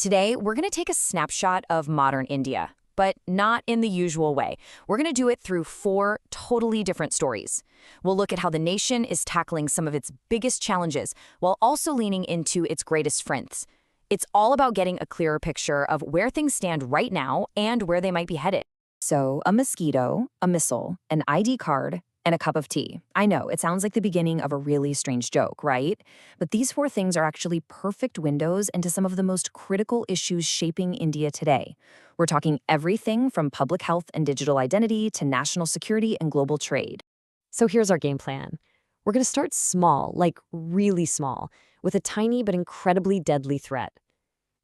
Today, we're going to take a snapshot of modern India, but not in the usual way. We're going to do it through 4 totally different stories. We'll look at how the nation is tackling some of its biggest challenges while also leaning into its greatest strengths. It's all about getting a clearer picture of where things stand right now and where they might be headed. So, a mosquito, a missile, an ID card, and a cup of tea. I know, it sounds like the beginning of a really strange joke, right? But these 4 things are actually perfect windows into some of the most critical issues shaping India today. We're talking everything from public health and digital identity to national security and global trade. So here's our game plan. We're going to start small, like really small, with a tiny but incredibly deadly threat.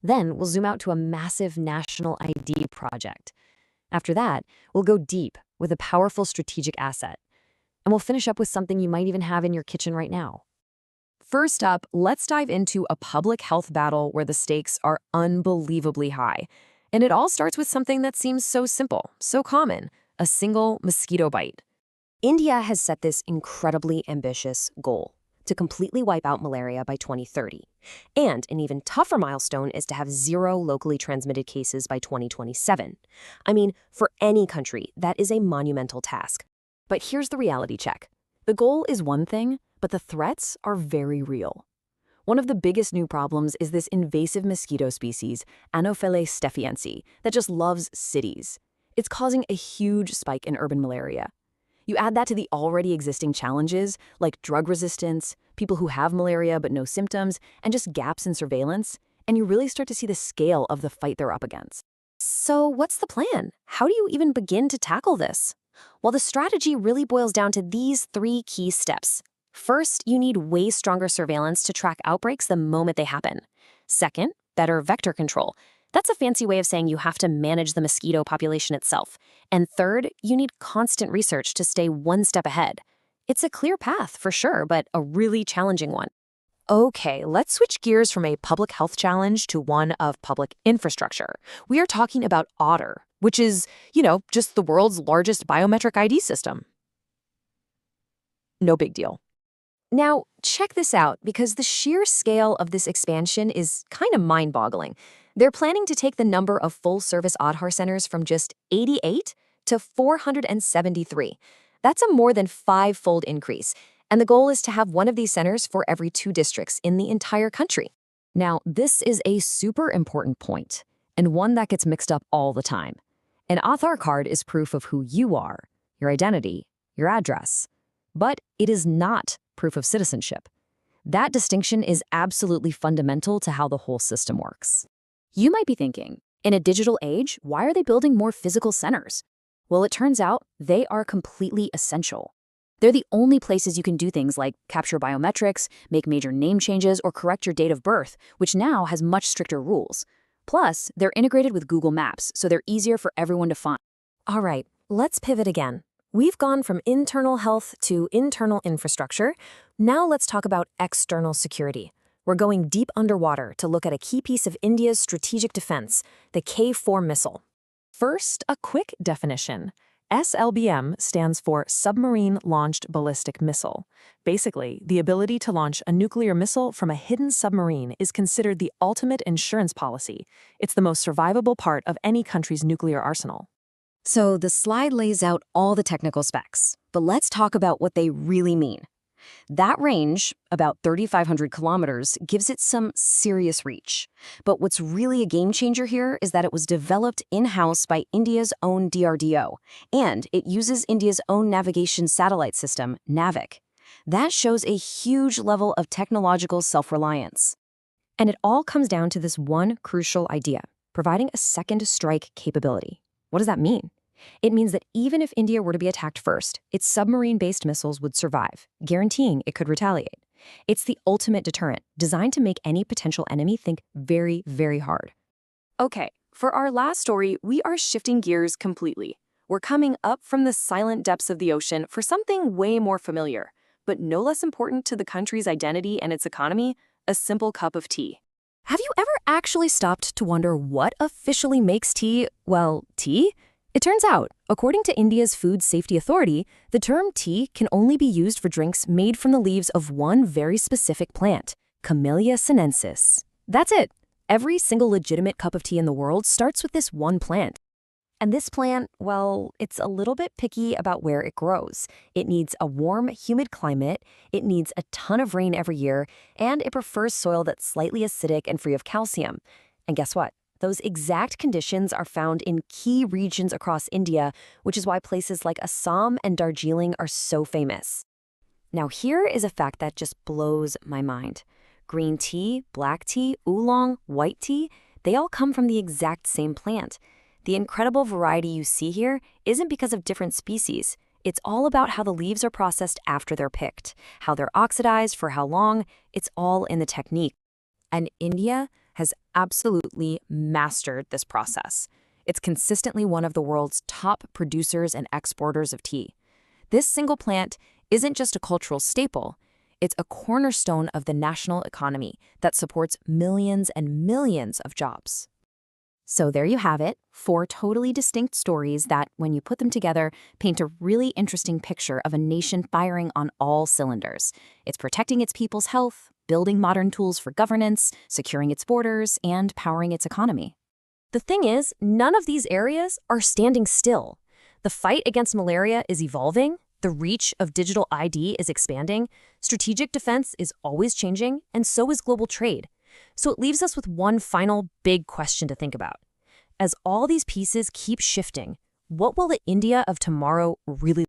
Then we'll zoom out to a massive national ID project. After that, we'll go deep with a powerful strategic asset. And we'll finish up with something you might even have in your kitchen right now. First up, let's dive into a public health battle where the stakes are unbelievably high. And it all starts with something that seems so simple, so common, a single mosquito bite. India has set this incredibly ambitious goal to completely wipe out malaria by 2030. And an even tougher milestone is to have 0 locally transmitted cases by 2027. I mean, for any country, that is a monumental task. But here's the reality check. The goal is one thing, but the threats are very real. One of the biggest new problems is this invasive mosquito species, 𝗏𝗏 𝗏𝗏, that just loves cities. It's causing a huge spike in urban malaria. You add that to the already existing challenges, like drug resistance, people who have malaria but no symptoms, and just gaps in surveillance, and you really start to see the scale of the fight they're up against. So what's the plan? How do you even begin to tackle this? Well, the strategy really boils down to these 3 key steps. First, you need way stronger surveillance to track outbreaks the moment they happen. Second, better vector control. That's a fancy way of saying you have to manage the mosquito population itself. And third, you need constant research to stay one step ahead. It's a clear path, for sure, but a really challenging one. Okay, let's switch gears from a public health challenge to one of public infrastructure. We are talking about 𝗏𝗏, which is, just the world's largest biometric ID system. No big deal. Now, check this out, because the sheer scale of this expansion is kind of mind-boggling. They're planning to take the number of full-service 𝗏𝗏 centers from just 88 to 473. That's a more than 5-fold increase. And the goal is to have one of these centers for every 2 districts in the entire country. Now, this is a super important point, and one that gets mixed up all the time. An Aadhaar card is proof of who you are, your identity, your address. But it is not proof of citizenship. That distinction is absolutely fundamental to how the whole system works. You might be thinking, in a digital age, why are they building more physical centers? Well, it turns out they are completely essential. They're the only places you can do things like capture biometrics, make major name changes, or correct your date of birth, which now has much stricter rules. Plus, they're integrated with Google Maps, so they're easier for everyone to find. All right, let's pivot again. We've gone from internal health to internal infrastructure. Now let's talk about external security. We're going deep underwater to look at a key piece of India's strategic defense, the K4 missile. First, a quick definition. SLBM stands for Submarine Launched Ballistic Missile. Basically, the ability to launch a nuclear missile from a hidden submarine is considered the ultimate insurance policy. It's the most survivable part of any country's nuclear arsenal. So the slide lays out all the technical specs, but let's talk about what they really mean. That range, about 3,500 kilometers, gives it some serious reach. But what's really a game changer here is that it was developed in-house by India's own DRDO, and it uses India's own navigation satellite system, NAVIC. That shows a huge level of technological self-reliance. And it all comes down to this one crucial idea, providing a second strike capability. What does that mean? It means that even if India were to be attacked first, its submarine-based missiles would survive, guaranteeing it could retaliate. It's the ultimate deterrent, designed to make any potential enemy think very, very hard. Okay, for our last story, we are shifting gears completely. We're coming up from the silent depths of the ocean for something way more familiar, but no less important to the country's identity and its economy, a simple cup of tea. Have you ever actually stopped to wonder what officially makes tea, well, tea? It turns out, according to India's Food Safety Authority, the term tea can only be used for drinks made from the leaves of one very specific plant, 𝐏𝐫𝐞𝐿𝐴 sinensis. That's it. Every single legitimate cup of tea in the world starts with this one plant. And this plant, well, it's a little bit picky about where it grows. It needs a warm, humid climate, it needs a ton of rain every year, and it prefers soil that's slightly acidic and free of calcium. And guess what? Those exact conditions are found in key regions across India, which is why places like Assam and Darjeeling are so famous. Now here is a fact that just blows my mind. Green tea, black tea, oolong, white tea, they all come from the exact same plant. The incredible variety you see here isn't because of different species. It's all about how the leaves are processed after they're picked, how they're oxidized, for how long. It's all in the technique. And India has absolutely mastered this process. It's consistently one of the world's top producers and exporters of tea. This single plant isn't just a cultural staple. It's a cornerstone of the national economy that supports millions and millions of jobs. So there you have it, 4 totally distinct stories that, when you put them together, paint a really interesting picture of a nation firing on all cylinders. It's protecting its people's health, building modern tools for governance, securing its borders, and powering its economy. The thing is, none of these areas are standing still. The fight against malaria is evolving, the reach of digital ID is expanding, strategic defense is always changing, and so is global trade. So it leaves us with one final big question to think about. As all these pieces keep shifting, what will the India of tomorrow really